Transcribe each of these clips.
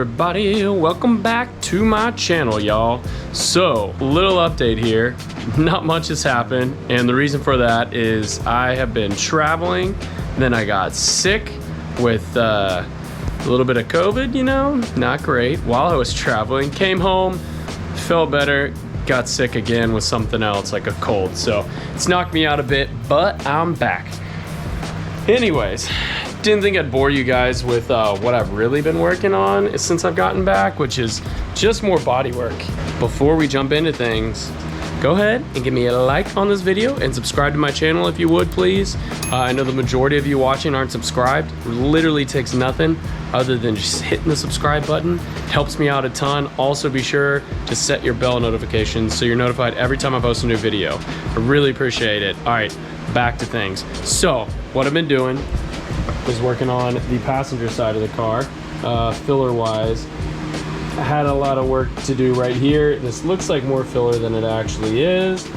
everybody? Welcome back to my channel, y'all. So, little update here. Not much has happened, and the reason for that is I have been traveling, then I got sick with a little bit of COVID, you know, not great, while I was traveling. Came home, felt better, got sick again with something else, like a cold. So, it's knocked me out a bit, but I'm back. Anyways, didn't think I'd bore you guys with what I've really been working on since I've gotten back, which is just more body work. Before we jump into things, go ahead and give me a like on this video and subscribe to my channel if you would, please. I know the majority of you watching aren't subscribed. It literally takes nothing other than just hitting the subscribe button. Helps me out a ton. Also, be sure to set your bell notifications so you're notified every time I post a new video. I really appreciate it. All right, back to things. So, what I've been doing is working on the passenger side of the car, filler wise. I had a lot of work to do right here. This looks like more filler than it actually is.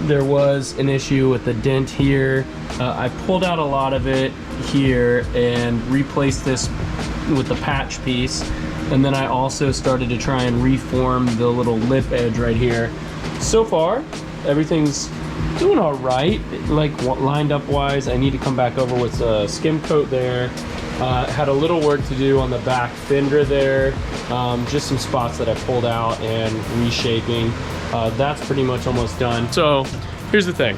There was an issue with the dent here. I pulled out a lot of it here and replaced this with the patch piece. And then I also started to try and reform the little lip edge right here. So far, everything's doing all right, like lined up wise. I need to come back over with a skim coat there. Had a little work to do on the back fender there, just some spots that I pulled out and reshaping. That's pretty much almost done. So here's the thing,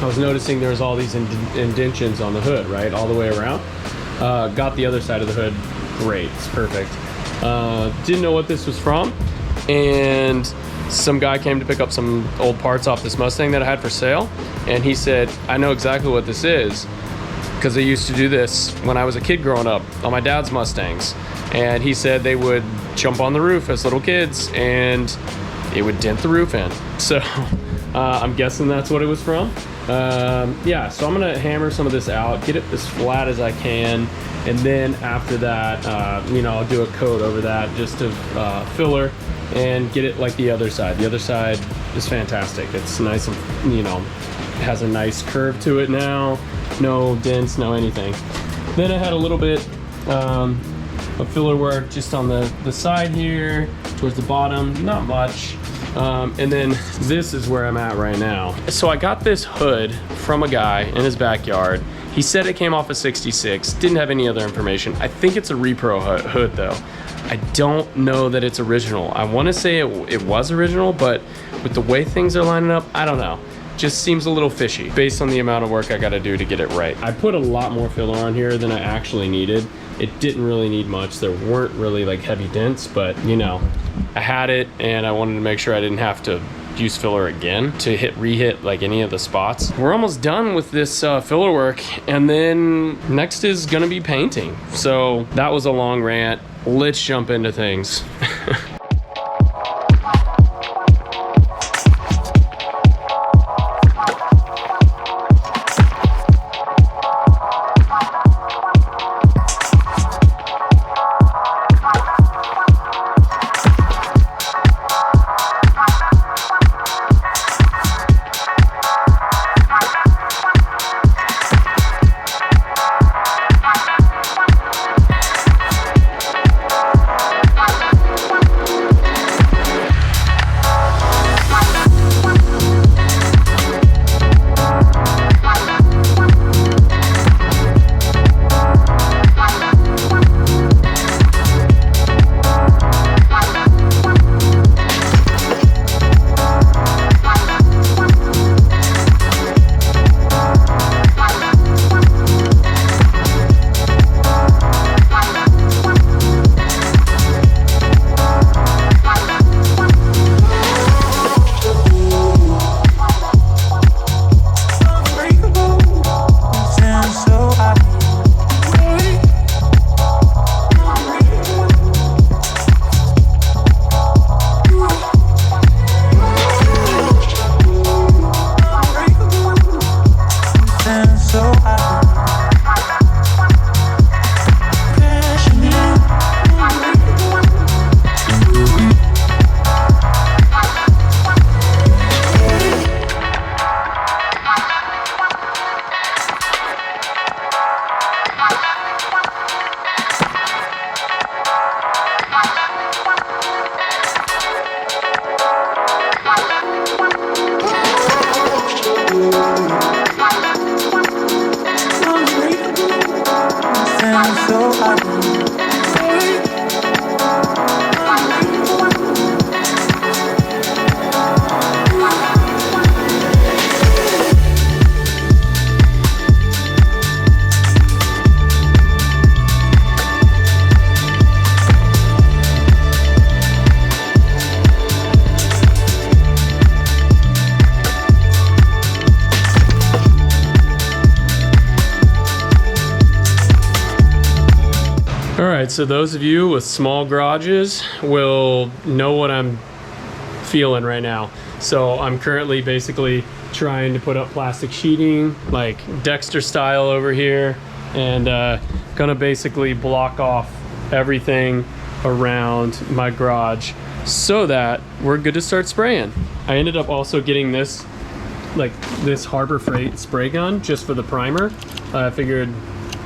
I was noticing there was all these indentions on the hood, right, all the way around. Got the other side of the hood, great, it's perfect. Didn't know what this was from, and some guy came to pick up some old parts off this Mustang that I had for sale, and he said, I know exactly what this is, because I used to do this when I was a kid growing up on my dad's Mustangs. And he said they would jump on the roof as little kids and it would dent the roof in. So I'm guessing that's what it was from. Yeah, so I'm gonna hammer some of this out, get it as flat as I can, and then after that, you know, I'll do a coat over that just to filler and get it like the other side. The other side is fantastic. It's nice and, you know, it has a nice curve to it now. No dents, no anything. Then I had a little bit of filler work just on the side here, towards the bottom, not much. And then this is where I'm at right now. So I got this hood from a guy in his backyard. He said it came off a 66, didn't have any other information. I think it's a repro hood though. I don't know that it's original. I wanna say it was original, but with the way things are lining up, I don't know. Just seems a little fishy based on the amount of work I gotta do to get it right. I put a lot more filler on here than I actually needed. It didn't really need much. There weren't really like heavy dents, but you know, I had it and I wanted to make sure I didn't have to use filler again to re-hit like any of the spots. We're almost done with this filler work, and then next is gonna be painting. So that was a long rant. Let's jump into things. All right, so those of you with small garages will know what I'm feeling right now. So I'm currently basically trying to put up plastic sheeting, like Dexter style over here, and gonna basically block off everything around my garage so that we're good to start spraying. I ended up also getting this, like this Harbor Freight spray gun just for the primer. I figured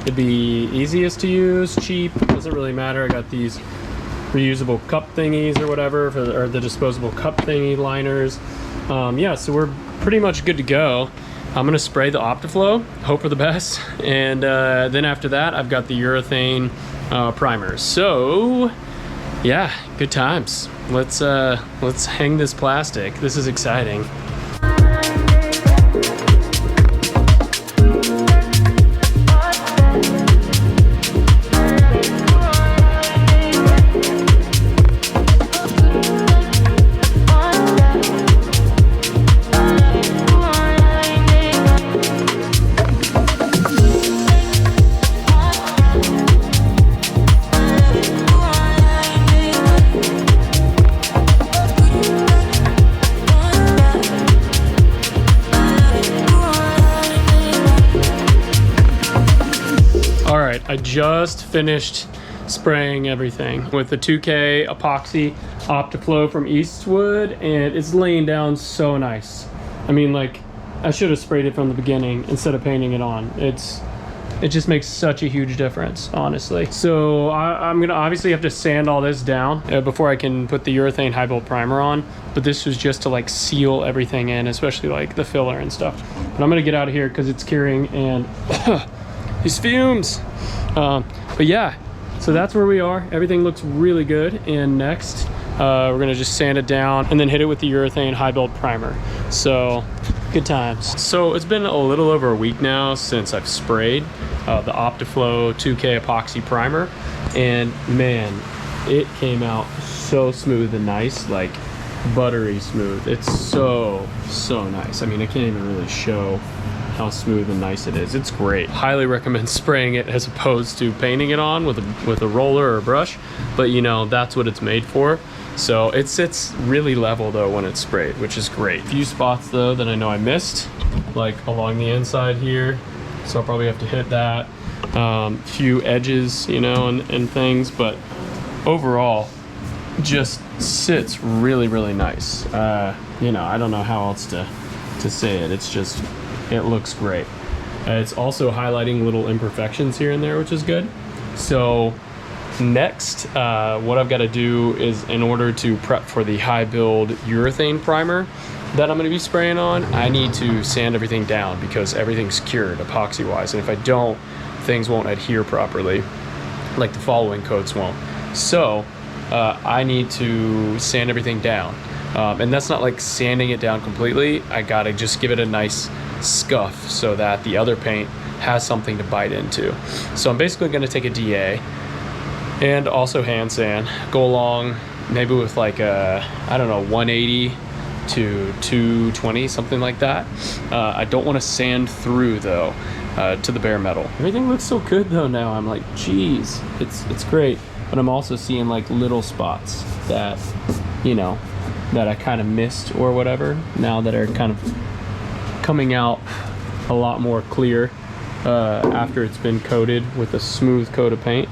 it'd be easiest to use, cheap, doesn't really matter. I got these reusable cup thingies or whatever, or the disposable cup thingy liners. Yeah, so we're pretty much good to go. I'm gonna spray the OptiFlow, hope for the best, and then after that, I've got the urethane primer. So, yeah, good times. Let's hang this plastic. This is exciting. I just finished spraying everything with the 2K epoxy OptiFlow from Eastwood, and it's laying down so nice. I mean, like, I should have sprayed it from the beginning instead of painting it on. It just makes such a huge difference, honestly. So I'm gonna obviously have to sand all this down before I can put the urethane high build primer on, but this was just to like seal everything in, especially like the filler and stuff. But I'm gonna get out of here because it's curing and these fumes. But yeah, so that's where we are. Everything looks really good. And next, we're gonna just sand it down and then hit it with the urethane high build primer. So good times. So it's been a little over a week now since I've sprayed the OptiFlow 2K epoxy primer, and man, it came out so smooth and nice, like buttery smooth. It's so nice. I mean, I can't even really show how smooth and nice it is. It's great. Highly recommend spraying it as opposed to painting it on with a roller or a brush, but you know, that's what it's made for. So it sits really level though when it's sprayed, which is great. A few spots though that I know I missed, like along the inside here, so I'll probably have to hit that. Few edges, you know, and things, but overall just sits really nice. You know, I don't know how else to say it. It's just, it looks great. It's also highlighting little imperfections here and there, which is good. So next, what I've got to do is, in order to prep for the high build urethane primer that I'm going to be spraying on, I need to sand everything down because everything's cured epoxy wise, and if I don't, things won't adhere properly, like the following coats won't. So I need to sand everything down, and that's not like sanding it down completely. I gotta just give it a nice scuff so that the other paint has something to bite into. So I'm basically going to take a DA and also hand sand, go along maybe with like a, I don't know, 180 to 220, something like that. I don't want to sand through though to the bare metal. Everything looks so good though now. I'm like, geez, it's great. But I'm also seeing like little spots that, you know, that I kind of missed or whatever, now that are kind of coming out a lot more clear after it's been coated with a smooth coat of paint.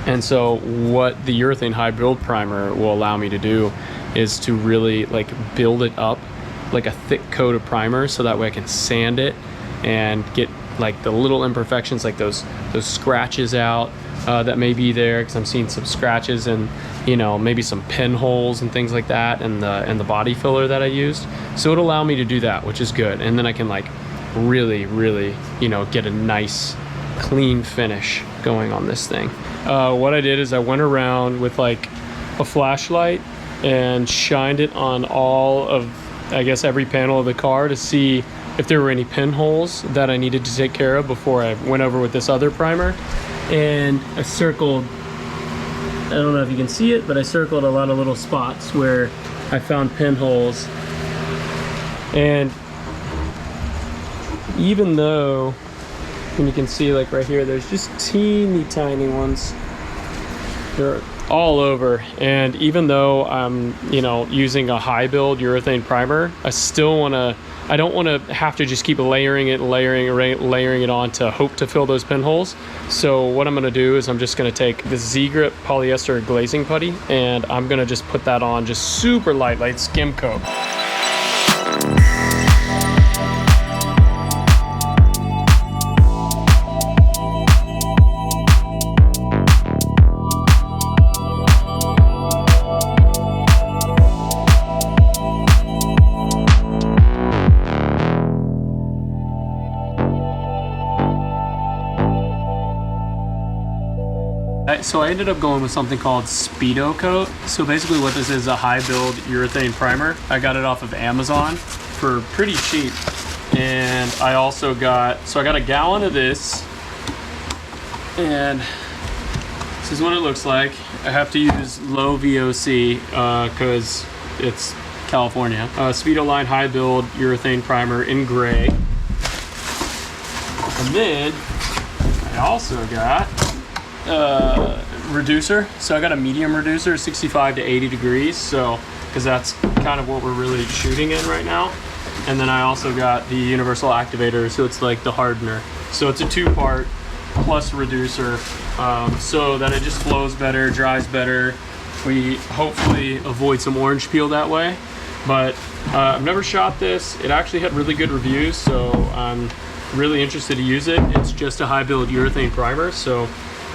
And so what the urethane high build primer will allow me to do is to really like build it up like a thick coat of primer, so that way I can sand it and get like the little imperfections, like those scratches out that may be there, because I'm seeing some scratches and, you know, maybe some pinholes and things like that, and the body filler that I used. So it'll allow me to do that, which is good. And then I can like really, you know, get a nice clean finish going on this thing. What I did is I went around with like a flashlight and shined it on all of, I guess, every panel of the car to see if there were any pinholes that I needed to take care of before I went over with this other primer. And I circled, I don't know if you can see it, but I circled a lot of little spots where I found pinholes. And even though And you can see like right here, there's just teeny tiny ones. They're all over. And even though I'm, you know, using a high build urethane primer, I don't want to have to just keep layering it on to hope to fill those pinholes. So what I'm going to do is I'm just going to take the Z-Grip polyester glazing putty, and I'm going to just put that on just super light skim coat. So I ended up going with something called Speedokote. So basically what this is a high build urethane primer. I got it off of Amazon for pretty cheap. And I also got a gallon of this, and this is what it looks like. I have to use low VOC because it's California. Speedoline high build urethane primer in gray. And then I also got reducer. So I got a medium reducer, 65 to 80 degrees, so because that's kind of what we're really shooting in right now. And then I also got the universal activator, so it's like the hardener. So it's a 2-part plus reducer, so that it just flows better, dries better. We hopefully avoid some orange peel that way. But I've never shot this. It actually had really good reviews, so I'm really interested to use it. It's just a high build urethane primer, so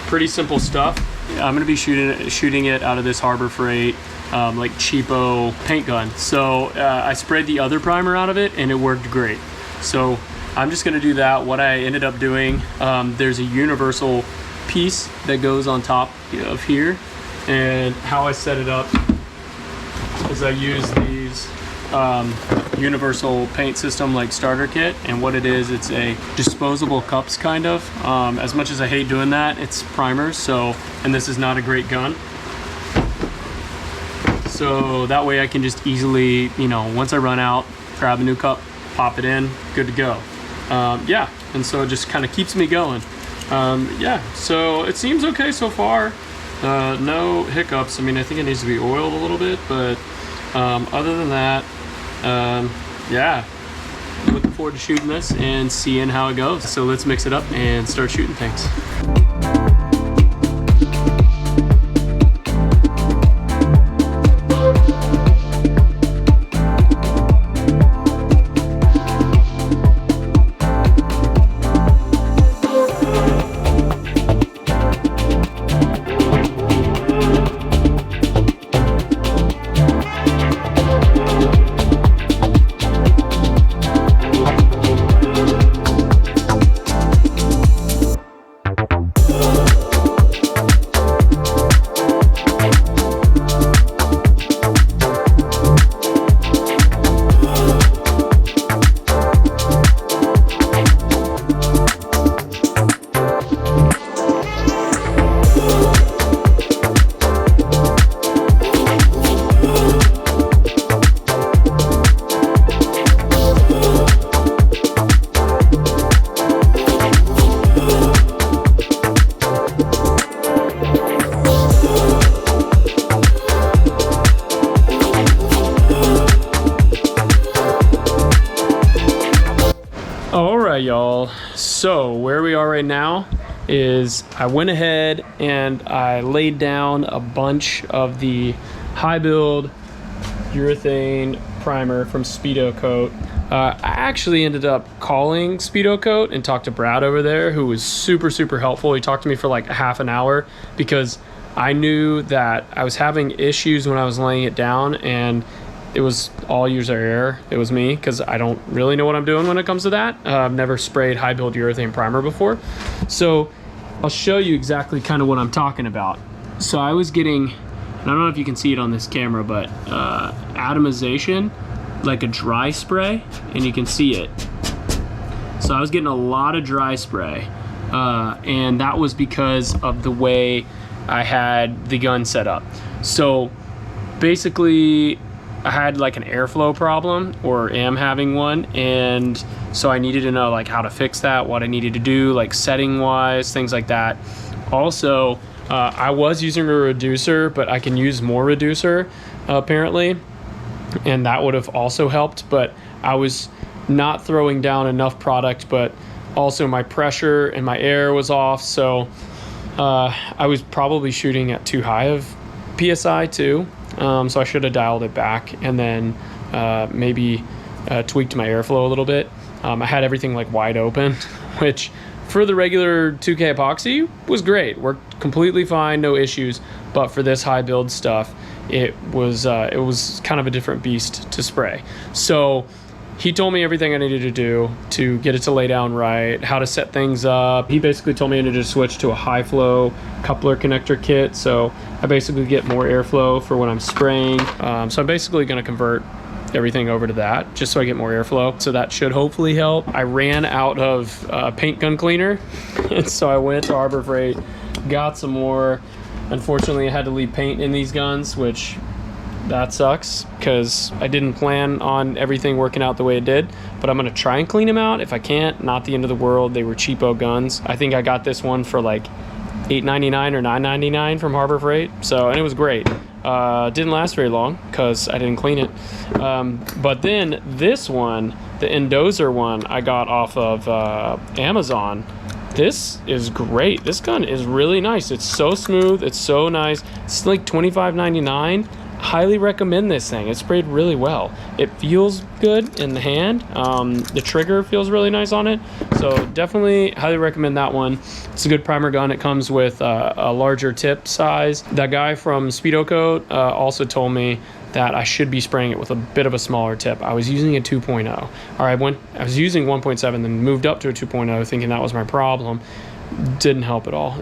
pretty simple stuff. I'm gonna be shooting it out of this Harbor Freight like cheapo paint gun. So I sprayed the other primer out of it and it worked great. So I'm just gonna do that. What I ended up doing, there's a universal piece that goes on top of here, and how I set it up is I use these universal paint system like starter kit, and what it is, it's a disposable cups kind of. As much as I hate doing that, it's primers, so, and this is not a great gun, so that way I can just easily, you know, once I run out, grab a new cup, pop it in, good to go. Yeah, and so it just kind of keeps me going. Yeah, so it seems okay so far. No hiccups. I mean, I think it needs to be oiled a little bit, but other than that, yeah, looking forward to shooting this and seeing how it goes. So let's mix it up and start shooting things. Alright y'all, so where we are right now is I went ahead and I laid down a bunch of the high build urethane primer from Speedokote. I actually ended up calling Speedokote and talked to Brad over there, who was super helpful. He talked to me for like a half an hour because I knew that I was having issues when I was laying it down, and it was all user error. It was me, because I don't really know what I'm doing when it comes to that. I've never sprayed high build urethane primer before. So I'll show you exactly kind of what I'm talking about. So I was getting, and I don't know if you can see it on this camera, but atomization, like a dry spray, and you can see it. So I was getting a lot of dry spray, and that was because of the way I had the gun set up. So basically I had like an airflow problem, or am having one, and So I needed to know like how to fix that, what I needed to do, like setting wise, things like that. Also, I was using a reducer, but I can use more reducer apparently, and that would have also helped, but I was not throwing down enough product, but also my pressure and my air was off, so I was probably shooting at too high of PSI too, so I should have dialed it back and then maybe tweaked my airflow a little bit. I had everything like wide open, which for the regular 2K epoxy was great, worked completely fine, no issues, but for this high build stuff, it was kind of a different beast to spray. So he told me everything I needed to do to get it to lay down right, how to set things up. He basically told me I needed to switch to a high flow coupler connector kit, so I basically get more airflow for when I'm spraying. So I'm basically gonna convert everything over to that just so I get more airflow, so that should hopefully help. I ran out of paint gun cleaner, and so I went to Harbor Freight, got some more. Unfortunately, I had to leave paint in these guns, which that sucks because I didn't plan on everything working out the way it did, but I'm gonna try and clean them out. If I can't, not the end of the world. They were cheapo guns. I think I got this one for like $8.99 or $9.99 from Harbor Freight, so, and it was great. Didn't last very long because I didn't clean it. But then this one, the Endozer one, I got off of Amazon. This is great. This gun is really nice. It's so smooth. It's so nice. It's like $25.99. Highly recommend this thing. It's sprayed really well. It feels good in the hand. The trigger feels really nice on it. So definitely highly recommend that one. It's a good primer gun. It comes with a larger tip size. That guy from Speedokote also told me that I should be spraying it with a bit of a smaller tip. I was using a 2.0, or I was using 1.7, then moved up to a 2.0 thinking that was my problem. Didn't help at all.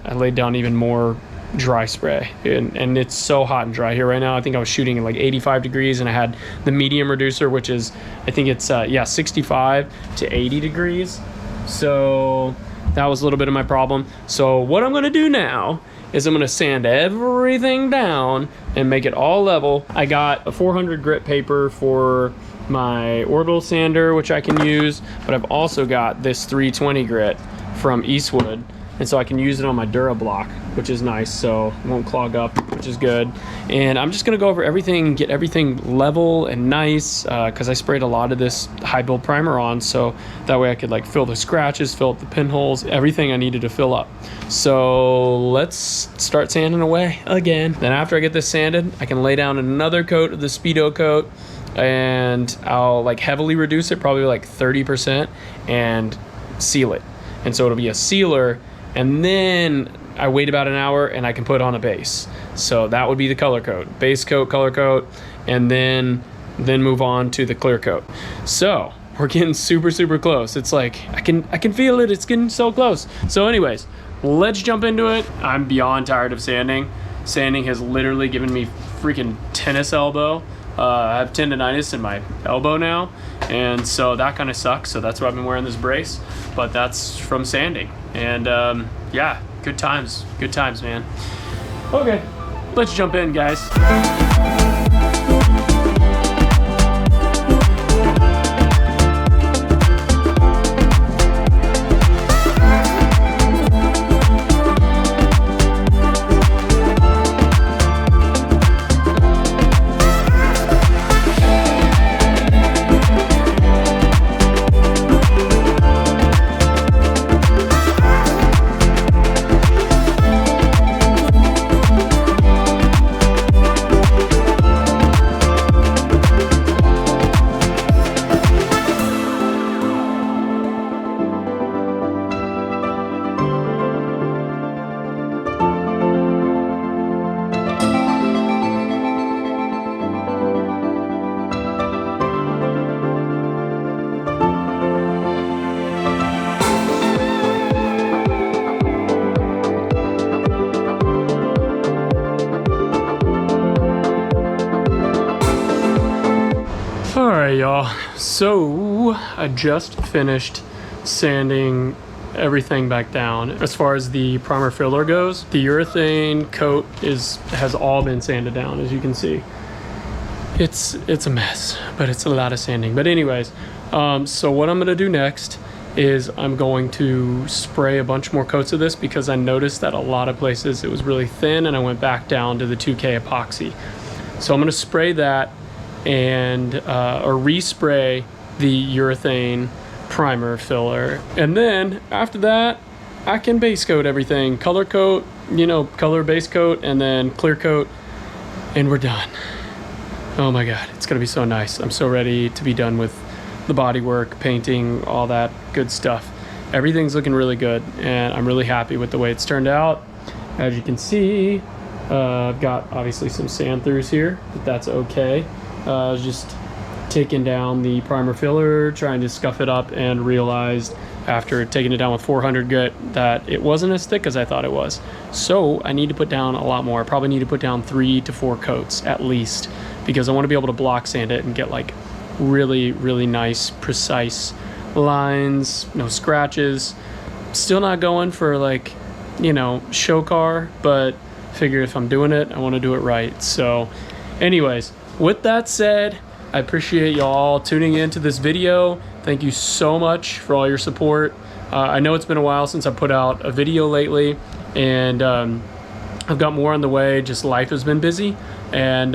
I laid down even more dry spray, and it's so hot and dry here right now. I think I was shooting at like 85 degrees, and I had the medium reducer, which is, I think it's 65 to 80 degrees. So that was a little bit of my problem. So what I'm gonna do now is I'm gonna sand everything down and make it all level. I got a 400 grit paper for my orbital sander, which I can use, but I've also got this 320 grit from Eastwood, and so I can use it on my DuraBlock, which is nice, so it won't clog up, which is good. And I'm just gonna go over everything, get everything level and nice, because I sprayed a lot of this high build primer on, so that way I could like fill the scratches, fill up the pinholes, everything I needed to fill up. So let's start sanding away again. Then after I get this sanded, I can lay down another coat of the Speedokote, and I'll like heavily reduce it, probably like 30%, and seal it. And so it'll be a sealer, and then I wait about an hour and I can put on a base. So that would be the color coat, base coat, color coat, and then move on to the clear coat. So we're getting super close. It's like I can feel it. It's getting so close. So anyways, let's jump into it. I'm beyond tired of sanding. Sanding has literally given me freaking tennis elbow. I have tendonitis in my elbow now, and so that kind of sucks. So that's why I've been wearing this brace, but that's from sanding. And yeah, good times, man. Okay, let's jump in, guys. Alright y'all, so I just finished sanding everything back down. As far as the primer filler goes, the urethane coat has all been sanded down, as you can see. It's a mess, but it's a lot of sanding. But anyways, So what I'm gonna do next is I'm going to spray a bunch more coats of this because I noticed that a lot of places it was really thin, and I went back down to the 2K epoxy. So I'm gonna spray that and or respray the urethane primer filler, and then after that I can base coat everything, color coat, you know, color base coat, and then clear coat, and we're done. Oh my god, it's gonna be so nice. I'm so ready to be done with the body work, painting, all that good stuff. Everything's looking really good, and I'm really happy with the way it's turned out. As you can see, I've got obviously some sand throughs here, but that's okay. I was just taking down the primer filler, trying to scuff it up, and realized after taking it down with 400 grit that it wasn't as thick as I thought it was. So I need to put down a lot more. I probably need to put down 3 to 4 coats at least, because I want to be able to block sand it and get like really nice precise lines, no scratches. Still not going for like, you know, show car, but figure if I'm doing it, I want to do it right. So anyways, with that said, I appreciate y'all tuning into this video. Thank you so much for all your support. I know it's been a while since I put out a video lately, and I've got more on the way. Just life has been busy, and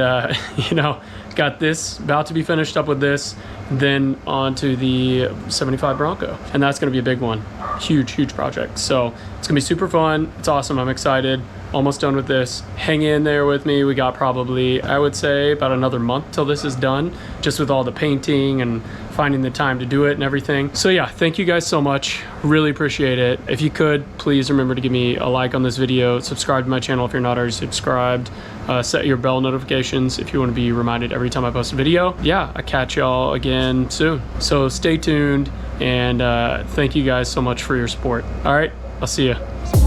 you know, got this about to be finished up with this, then on to the 75 Bronco, and that's going to be a big one. Huge project. So it's gonna be super fun. It's awesome. I'm excited. Almost done with this. Hang in there with me. We got probably, I would say, about another month till this is done, just with all the painting and finding the time to do it and everything. So yeah, thank you guys so much. Really appreciate it. If you could, please remember to give me a like on this video, subscribe to my channel if you're not already subscribed, set your bell notifications if you want to be reminded every time I post a video. Yeah, I'll catch y'all again soon. So stay tuned, and thank you guys so much for your support. All right, I'll see you.